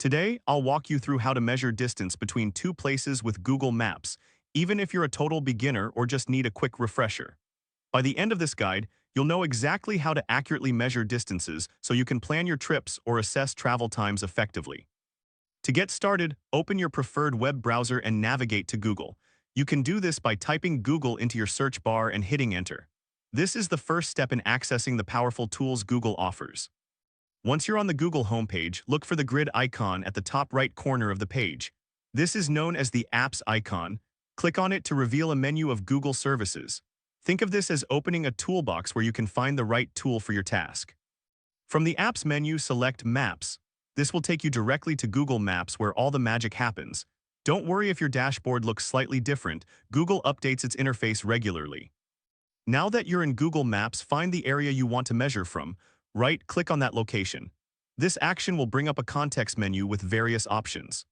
Today, I'll walk you through how to measure distance between two places with Google Maps, even if you're a total beginner or just need a quick refresher. By the end of this guide, you'll know exactly how to accurately measure distances so you can plan your trips or assess travel times effectively. To get started, open your preferred web browser and navigate to Google. You can do this by typing Google into your search bar and hitting enter. This is the first step in accessing the powerful tools Google offers. Once you're on the Google homepage, look for the grid icon at the top right corner of the page. This is known as the Apps icon. Click on it to reveal a menu of Google services. Think of this as opening a toolbox where you can find the right tool for your task. From the Apps menu, select Maps. This will take you directly to Google Maps where all the magic happens. Don't worry if your dashboard looks slightly different. Google updates its interface regularly. Now that you're in Google Maps, find the area you want to measure from. Right-click on that location. This action will bring up a context menu with various options.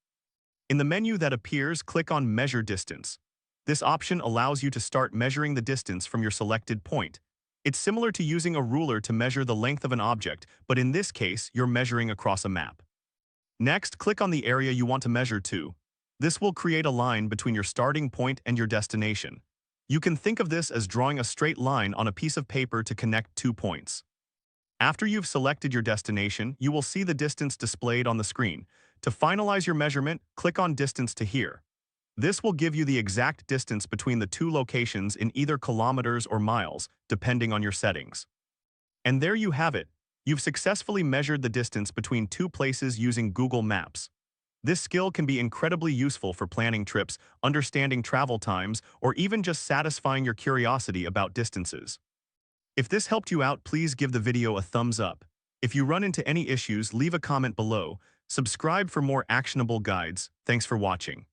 In the menu that appears, click on Measure Distance. This option allows you to start measuring the distance from your selected point. It's similar to using a ruler to measure the length of an object, but in this case, you're measuring across a map. Next, click on the area you want to measure to. This will create a line between your starting point and your destination. You can think of this as drawing a straight line on a piece of paper to connect 2 points. After you've selected your destination, you will see the distance displayed on the screen. To finalize your measurement, click on Distance to Here. This will give you the exact distance between the two locations in either kilometers or miles, depending on your settings. And there you have it. You've successfully measured the distance between two places using Google Maps. This skill can be incredibly useful for planning trips, understanding travel times, or even just satisfying your curiosity about distances. If this helped you out, please give the video a thumbs up. If you run into any issues, leave a comment below. Subscribe for more actionable guides. Thanks for watching.